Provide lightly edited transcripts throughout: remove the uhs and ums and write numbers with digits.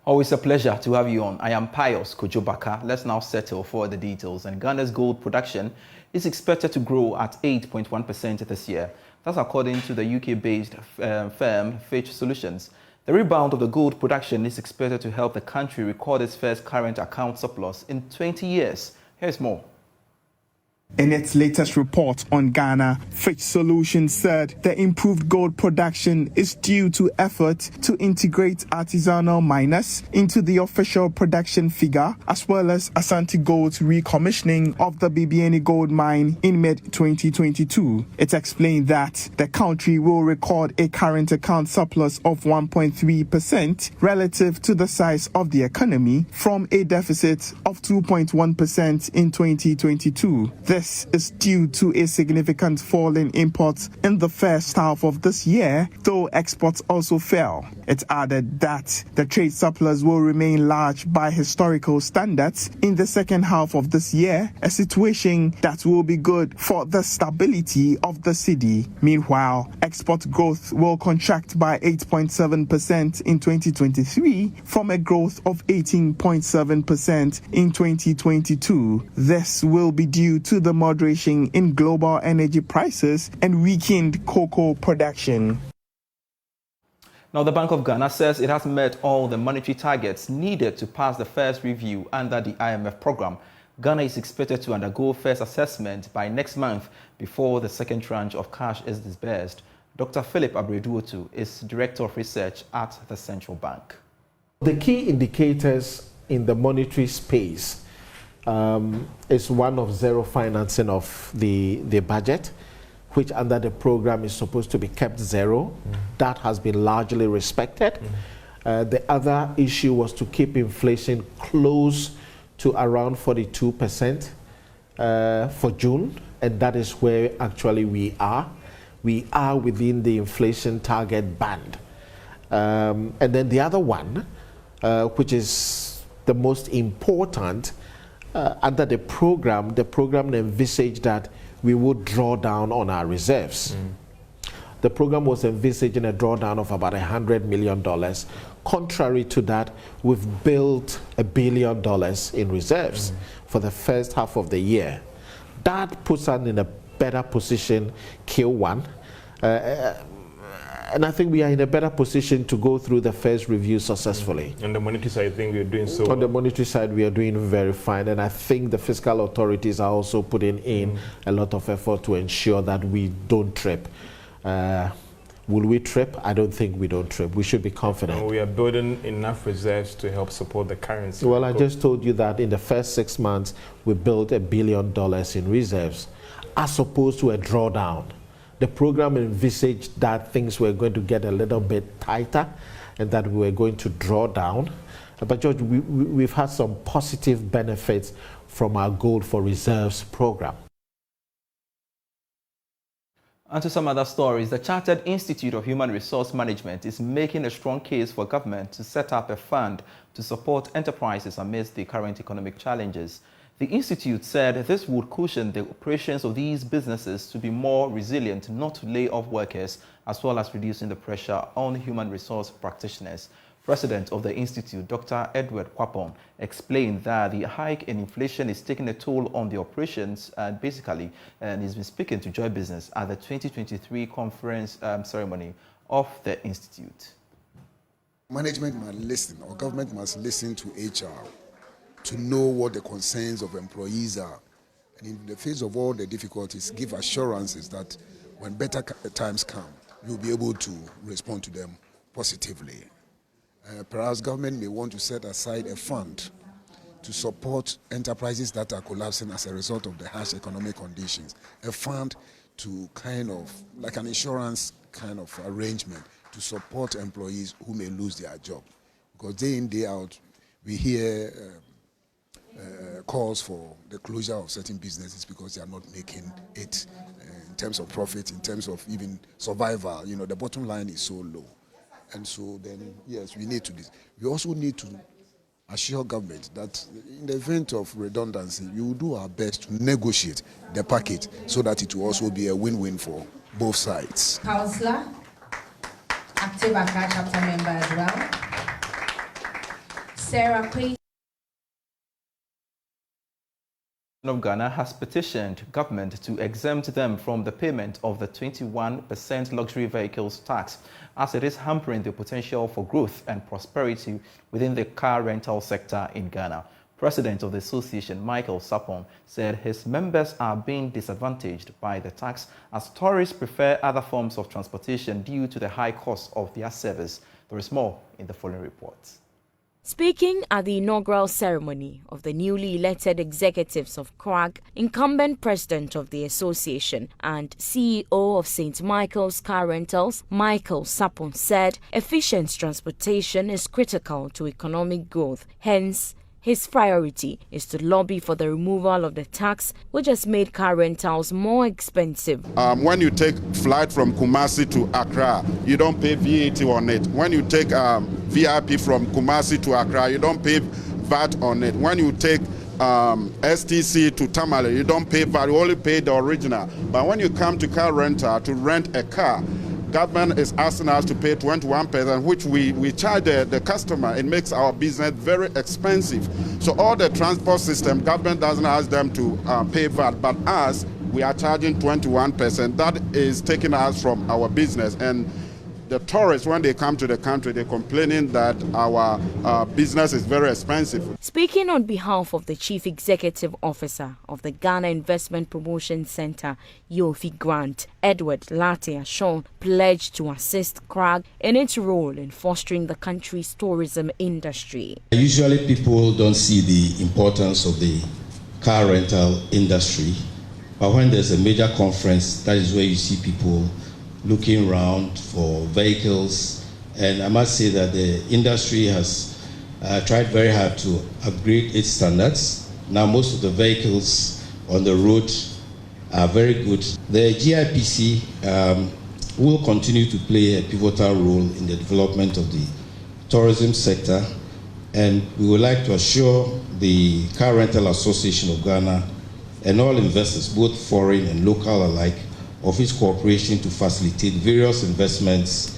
Always a pleasure to have you on. I am Pius Kojobaka. Let's now settle for the details. And Ghana's gold production is expected to grow at 8.1% this year. That's according to the UK-based firm Fitch Solutions. The rebound of the gold production is expected to help the country record its first current account surplus in 20 years. Here's more. In its latest report on Ghana, Fitch Solutions said the improved gold production is due to effort to integrate artisanal miners into the official production figure, as well as Asante Gold's recommissioning of the Bibiani gold mine in mid-2022. It explained that the country will record a current account surplus of 1.3% relative to the size of the economy, from a deficit of 2.1% in 2022. This is due to a significant fall in imports in the first half of this year, though exports also fell. It added that the trade surplus will remain large by historical standards in the second half of this year, a situation that will be good for the stability of the cedi. Meanwhile, export growth will contract by 8.7% in 2023 from a growth of 18.7% in 2022. This will be due to the moderation in global energy prices and weakened cocoa production. Now, the Bank of Ghana says it has met all the monetary targets needed to pass the first review under the IMF program. Ghana is expected to undergo first assessment by next month before the second tranche of cash is disbursed. Dr. Philip Abreduotu is Director of Research at the Central Bank. The key indicators in the monetary space is one of zero financing of the budget, which under the program is supposed to be kept zero. That has been largely respected. The other issue was to keep inflation close to around 42% for June, and that is where actually we are. We are within the inflation target band. And then the other one, which is the most important, under the program envisaged that we would draw down on our reserves. The program was envisaging a drawdown of about $100 million. Contrary to that, we've built $1 billion in reserves for the first half of the year. That puts us in a better position, Q1. And I think we are in a better position to go through the first review successfully. On the monetary side, I think we are doing so. On the monetary side, we are doing very fine. And I think the fiscal authorities are also putting in a lot of effort to ensure that we don't trip. Will we trip? I don't think we don't trip. We should be confident. And we are building enough reserves to help support the currency. Well, I just told you that in the first 6 months, we built $1 billion in reserves, as opposed to a drawdown. The program envisaged that things were going to get a little bit tighter and that we were going to draw down. But George, we've had some positive benefits from our Gold for Reserves program. And to some other stories, the Chartered Institute of Human Resource Management is making a strong case for government to set up a fund to support enterprises amidst the current economic challenges. The institute said this would cushion the operations of these businesses to be more resilient, not to lay off workers, as well as reducing the pressure on human resource practitioners. President of the institute, Dr. Edward Kwapon, explained that the hike in inflation is taking a toll on the operations and he's been speaking to Joy Business at the 2023 conference ceremony of the institute. Management must listen, or government must listen to HR to know what the concerns of employees are. And in the face of all the difficulties, give assurances that when better times come, you'll be able to respond to them positively. Perhaps government may want to set aside a fund to support enterprises that are collapsing as a result of the harsh economic conditions. A fund to kind of, like an insurance kind of arrangement to support employees who may lose their job. Because day in, day out, we hear calls for the closure of certain businesses because they are not making it in terms of profit, in terms of even survival. You know, the bottom line is so low. And so then, yes, we need to. We also need to assure government that in the event of redundancy, we will do our best to negotiate the package so that it will also be a win-win for both sides. Councillor, active Accra chapter member as well. Sarah Quay of Ghana has petitioned government to exempt them from the payment of the 21% luxury vehicles tax, as it is hampering the potential for growth and prosperity within the car rental sector in Ghana. President of the association, Michael Sapon, said his members are being disadvantaged by the tax as tourists prefer other forms of transportation due to the high cost of their service. There is more in the following reports. Speaking at the inaugural ceremony of the newly elected executives of CRAG, incumbent president of the association and CEO of St. Michael's Car Rentals, Michael Sapon, said efficient transportation is critical to economic growth. Hence, his priority is to lobby for the removal of the tax, which has made car rentals more expensive. When you take flight from Kumasi to Accra, you don't pay VAT on it. When you take VIP from Kumasi to Accra, you don't pay VAT on it. When you take STC to Tamale, you don't pay VAT, you only pay the original. But when you come to car rental to rent a car, government is asking us to pay 21%, which we charge the customer. It makes our business very expensive. So all the transport system, government doesn't ask them to pay VAT, but us, we are charging 21%. That is taking us from our business. And the tourists, when they come to the country, they're complaining that our business is very expensive. Speaking on behalf of the Chief Executive Officer of the Ghana Investment Promotion Center, Yofi Grant, Edward Latte Sean, pledged to assist CRAG in its role in fostering the country's tourism industry. Usually people don't see the importance of the car rental industry, but when there's a major conference, that is where you see people looking around for vehicles. And I must say that the industry has tried very hard to upgrade its standards. Now most of the vehicles on the road are very good. The GIPC will continue to play a pivotal role in the development of the tourism sector, and we would like to assure the Car Rental Association of Ghana and all investors, both foreign and local alike, of its cooperation to facilitate various investments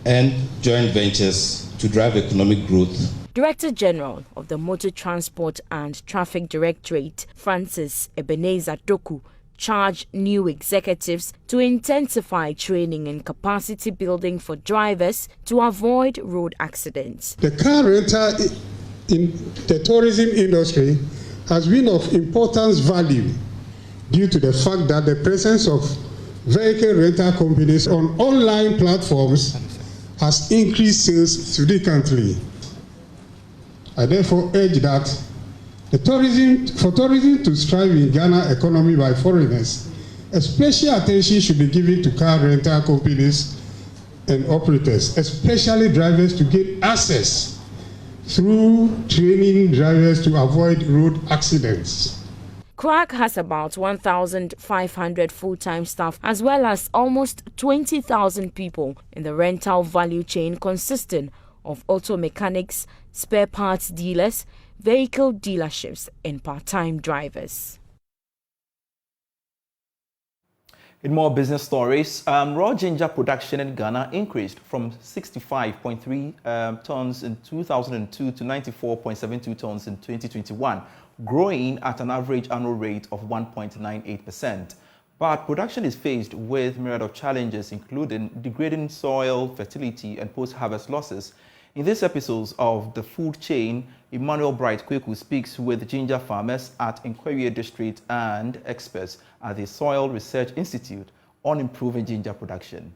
and joint ventures to drive economic growth. Director General of the Motor Transport and Traffic Directorate, Francis Ebenezer Doku, charged new executives to intensify training and capacity building for drivers to avoid road accidents. The car rental in the tourism industry has been of importance value due to the fact that the presence of vehicle rental companies on online platforms has increased sales significantly. I therefore urge that for tourism to strive in Ghana economy by foreigners, special attention should be given to car rental companies and operators, especially drivers, to gain access through training drivers to avoid road accidents. CRAG has about 1,500 full-time staff as well as almost 20,000 people in the rental value chain consisting of auto mechanics, spare parts dealers, vehicle dealerships and part-time drivers. In more business stories, raw ginger production in Ghana increased from 65.3 tons in 2002 to 94.72 tons in 2021, growing at an average annual rate of 1.98%. But production is faced with a myriad of challenges, including degrading soil, fertility, and post-harvest losses. In this episode of The Food Chain, Emmanuel Bright Kweku speaks with ginger farmers at Nkwawie District and experts at the Soil Research Institute on improving ginger production.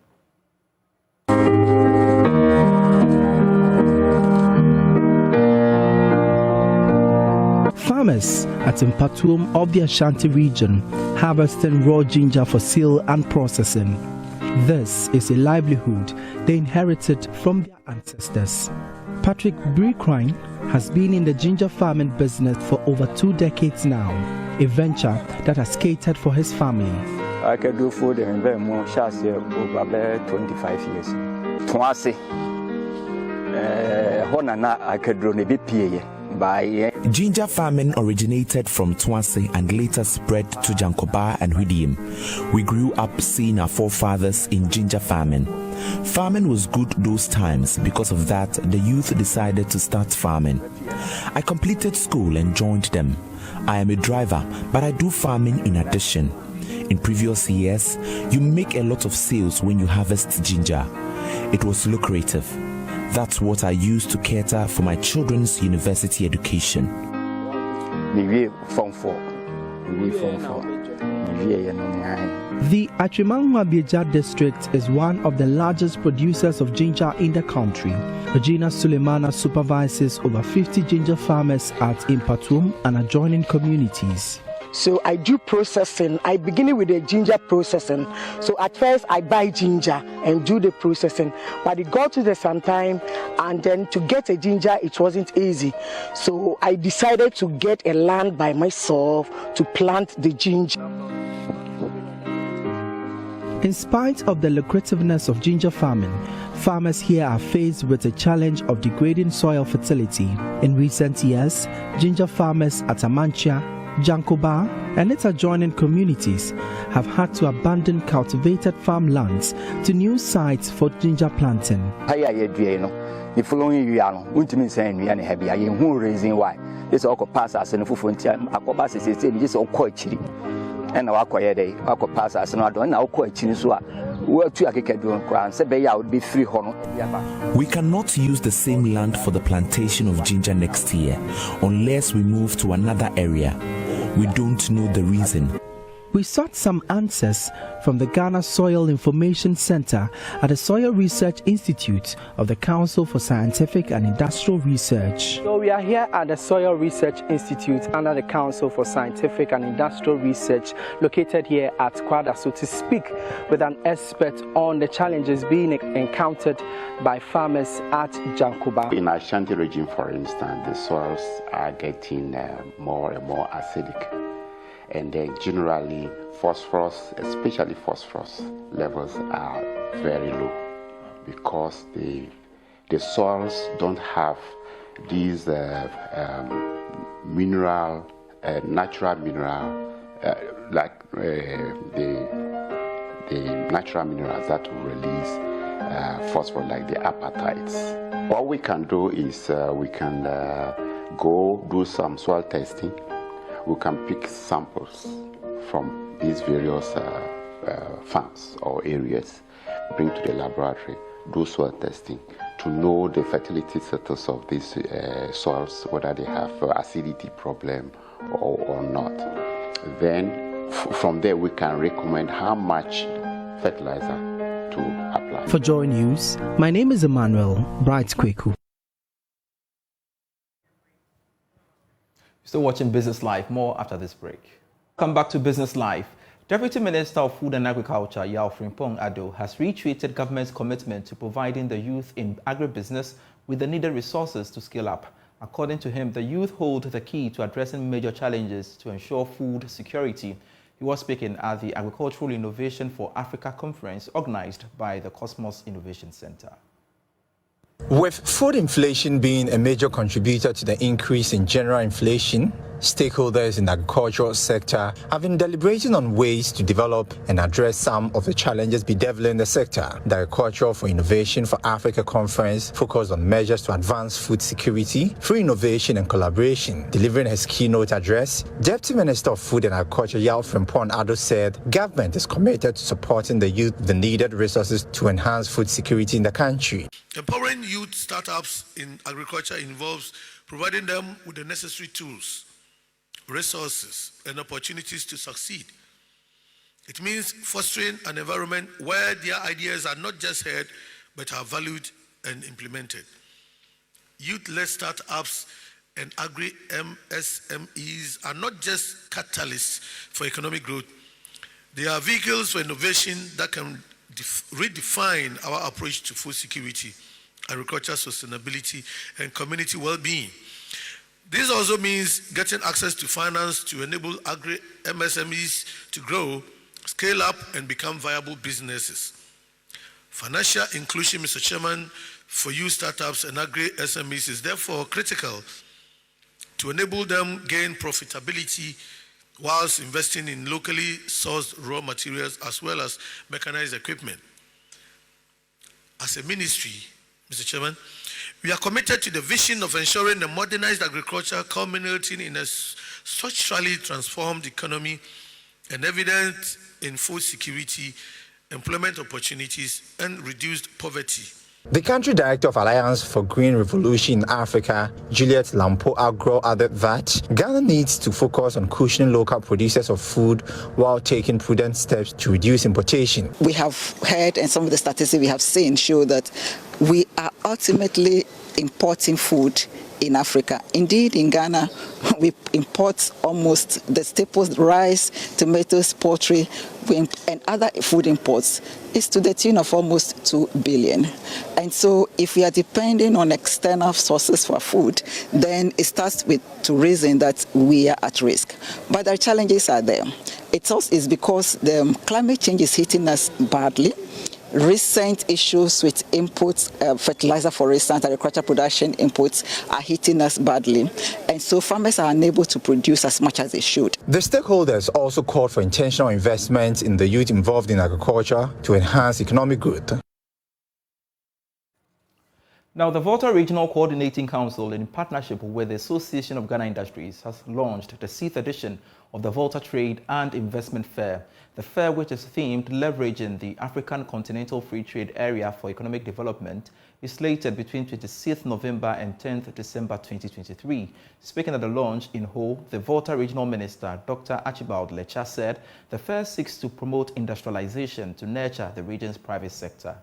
Farmers at Mpatuom of the Ashanti region harvesting raw ginger for sale and processing. This is a livelihood they inherited from their ancestors. Patrick Breecrine has been in the ginger farming business for over 2 decades now, a venture that has catered for his family. I can do food and very more shots over 25 years. Twice, I could do a bit. Ginger farming originated from Twanse and later spread to Jankoba and Hudium. We grew up seeing our forefathers in ginger farming. Farming was good those times. Because of that, the youth decided to start farming. I completed school and joined them. I am a driver, but I do farming in addition. In previous years, you make a lot of sales when you harvest ginger. It was lucrative. That's what I used to cater for my children's university education. The Achimangwa-Bieja district is one of the largest producers of ginger in the country. Regina Sulemana supervises over 50 ginger farmers at Impatuum and adjoining communities. So I do processing. I begin with the ginger processing. So at first I buy ginger and do the processing, but it got to the some time, and then to get a ginger it wasn't easy. So I decided to get a land by myself to plant the ginger. In spite of the lucrativeness of ginger farming, farmers here are faced with a challenge of degrading soil fertility. In recent years, ginger farmers at Amantia, Jankoba, and its adjoining communities have had to abandon cultivated farmlands to new sites for ginger planting. The following year, reason why this all pass us and just all quite and our day, our pass us and I don't know quite chinisua. We cannot use the same land for the plantation of ginger next year unless we move to another area. We don't know the reason. We sought some answers from the Ghana Soil Information Center at the Soil Research Institute of the Council for Scientific and Industrial Research. So we are here at the Soil Research Institute under the Council for Scientific and Industrial Research, located here at Kwadaso, to speak with an expert on the challenges being encountered by farmers at Jankoba. In Ashanti region, for instance, the soils are getting more and more acidic. And then generally phosphorus, especially phosphorus levels are very low because the soils don't have these natural mineral like the natural minerals that will release phosphorus, like the apatites. What we can do is we can go do some soil testing. We can pick samples from these various farms or areas, bring to the laboratory, do soil testing to know the fertility status of these soils, whether they have acidity problem or not. Then from there we can recommend how much fertilizer to apply. For Joy News, my name is Emmanuel Bright Kweku. Still watching Business Live, more after this break. Come back to Business Live. Deputy Minister of Food and Agriculture, Yao Frimpong Ado, has reiterated government's commitment to providing the youth in agribusiness with the needed resources to scale up. According to him, the youth hold the key to addressing major challenges to ensure food security. He was speaking at the Agricultural Innovation for Africa conference organized by the Cosmos Innovation Center. With food inflation being a major contributor to the increase in general inflation, stakeholders in the agricultural sector have been deliberating on ways to develop and address some of the challenges bedeviling the sector. The Agriculture for Innovation for Africa conference focused on measures to advance food security through innovation and collaboration. Delivering his keynote address, Deputy Minister of Food and Agriculture Yao Frimpong Ado said government is committed to supporting the youth with the needed resources to enhance food security in the country. Empowering youth startups in agriculture involves providing them with the necessary tools, resources, and opportunities to succeed. It means fostering an environment where their ideas are not just heard, but are valued and implemented. Youth-led startups and agri-MSMEs are not just catalysts for economic growth. They are vehicles for innovation that can redefine our approach to food security, agriculture sustainability, and community well-being. This also means getting access to finance to enable agri-MSMEs to grow, scale up, and become viable businesses. Financial inclusion, Mr. Chairman, for youth startups and agri-SMEs is therefore critical to enable them gain profitability whilst investing in locally sourced raw materials as well as mechanized equipment. as a ministry, Mr. Chairman, we are committed to the vision of ensuring a modernized agriculture culminating in a structurally transformed economy and evident in food security, employment opportunities, and reduced poverty. The country director of Alliance for Green Revolution in Africa, Juliet Lampo Agro, added that Ghana needs to focus on cushioning local producers of food while taking prudent steps to reduce importation. We have heard, and some of the statistics we have seen show that we are ultimately importing food in Africa. Indeed, in Ghana, we import almost the staples, rice, tomatoes, poultry, and other food imports is to the tune of almost 2 billion. And so if we are depending on external sources for food, then it starts to reason that we are at risk. But the challenges are there. It's because the climate change is hitting us badly. Recent issues with inputs, fertilizer, for instance, agricultural production inputs are hitting us badly. And so farmers are unable to produce as much as they should. The stakeholders also called for intentional investment in the youth involved in agriculture to enhance economic growth. Now, the Volta Regional Coordinating Council, in partnership with the Association of Ghana Industries, has launched the 6th edition of the Volta Trade and Investment Fair. The fair, which is themed leveraging the African Continental Free Trade Area for Economic Development, is slated between 26th November and 10th December 2023. Speaking at the launch in Ho, the Volta Regional Minister, Dr. Archibald Lecha, said the fair seeks to promote industrialization to nurture the region's private sector.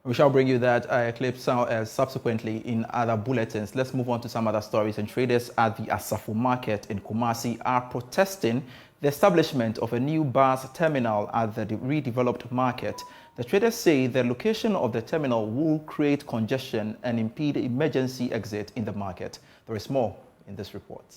We shall bring you that clip subsequently in other bulletins. Let's move on to some other stories. And traders at the Asafo market in Kumasi are protesting the establishment of a new bus terminal at the redeveloped market. The traders say the location of the terminal will create congestion and impede emergency exit in the market. There is more in this report.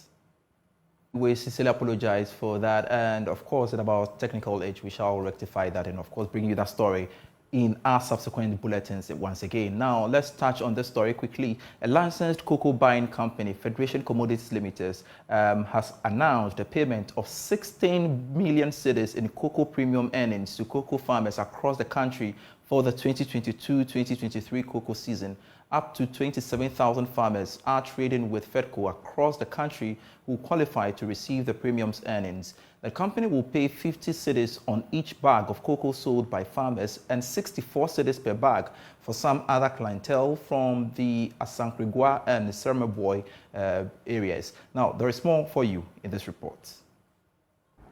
We sincerely apologize for that. And of course, at about technical age, we shall rectify that and of course bring you that story in our subsequent bulletins once again. Now, let's touch on this story quickly. A licensed cocoa buying company, Federation Commodities Limited, has announced the payment of 16 million cedis in cocoa premium earnings to cocoa farmers across the country for the 2022-2023 cocoa season. Up to 27,000 farmers are trading with FEDCO across the country who qualify to receive the premiums earnings. The company will pay 50 cedis on each bag of cocoa sold by farmers and 64 cedis per bag for some other clientele from the Asankrigwa and Sermeboy areas. Now, there is more for you in this report.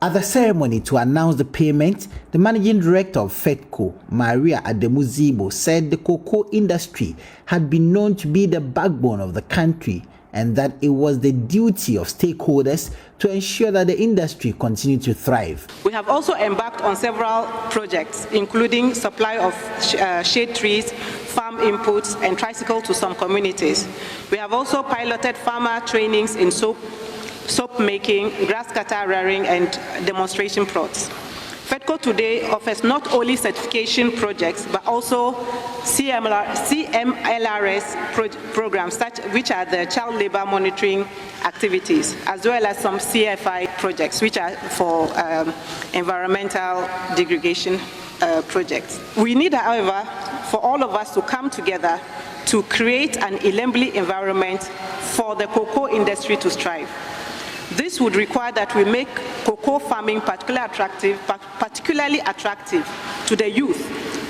At the ceremony to announce the payment, the managing director of FEDCO, Maria Ademuzibo, said the cocoa industry had been known to be the backbone of the country and that it was the duty of stakeholders to ensure that the industry continued to thrive. We have also embarked on several projects, including supply of shade trees, farm inputs, and tricycle to some communities. We have also piloted farmer trainings in soap making, grass cutter rearing, and demonstration plots. FEDCO today offers not only certification projects, but also CMLRS programs, which are the child labor monitoring activities, as well as some CFI projects, which are for environmental degradation projects. We need, however, for all of us to come together to create an enabling environment for the cocoa industry to strive. This would require that we make cocoa farming particularly attractive to the youth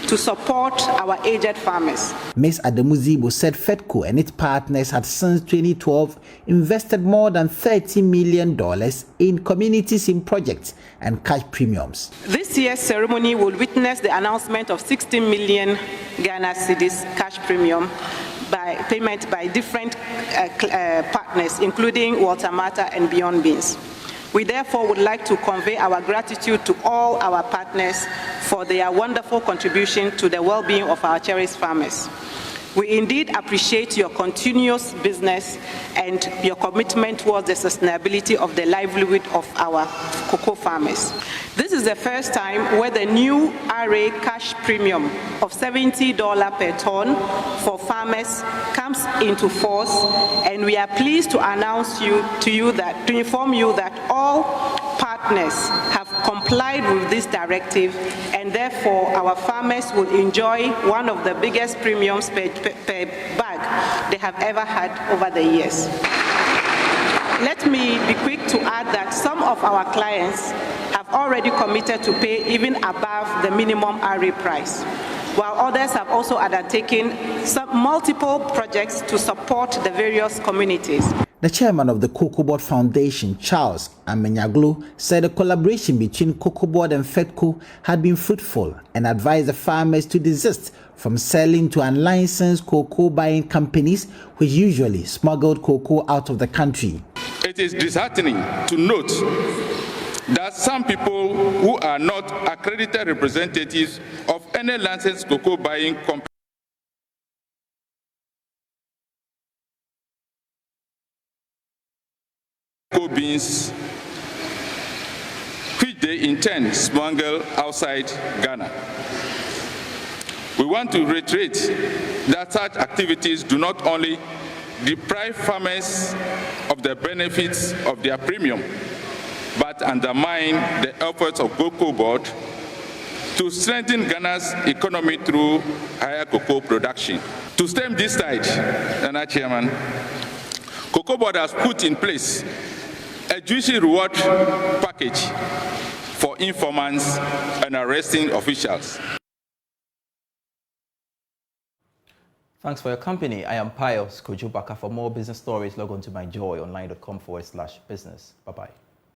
to support our aged farmers. Ms. Ademuzibo said FEDCO and its partners had since 2012 invested more than $30 million in communities in projects and cash premiums. This year's ceremony will witness the announcement of 60 million Ghana cedis cash premium by payment by different partners, including Walter Mata and Beyond Beans. We therefore would like to convey our gratitude to all our partners for their wonderful contribution to the well-being of our cherished farmers. We indeed appreciate your continuous business and your commitment towards the sustainability of the livelihood of our cocoa farmers. This is the first time where the new RA cash premium of $70 per ton for farmers comes into force, and we are pleased to announce to inform you that all partners have complied with this directive, and therefore our farmers will enjoy one of the biggest premiums per bag they have ever had over the years. Let me be quick to add that some of our clients have already committed to pay even above the minimum RA price, while others have also undertaken multiple projects to support the various communities. The chairman of the Cocoa Board Foundation, Charles Amenyaglu, said the collaboration between Cocoa Board and FEDCO had been fruitful and advised the farmers to desist from selling to unlicensed cocoa buying companies which usually smuggled cocoa out of the country. It is disheartening to note that some people who are not accredited representatives of any licensed cocoa buying company beans which they intend smuggle outside Ghana. We want to reiterate that such activities do not only deprive farmers of the benefits of their premium, but undermine the efforts of Cocoa Board to strengthen Ghana's economy through higher cocoa production. To stem this tide, Ghana Chairman, Cocoa Board has put in place a juicy reward package for informants and arresting officials. Thanks for your company. I am Pius Kojubaka. For more business stories, log on to myjoyonline.com/business. Bye-bye.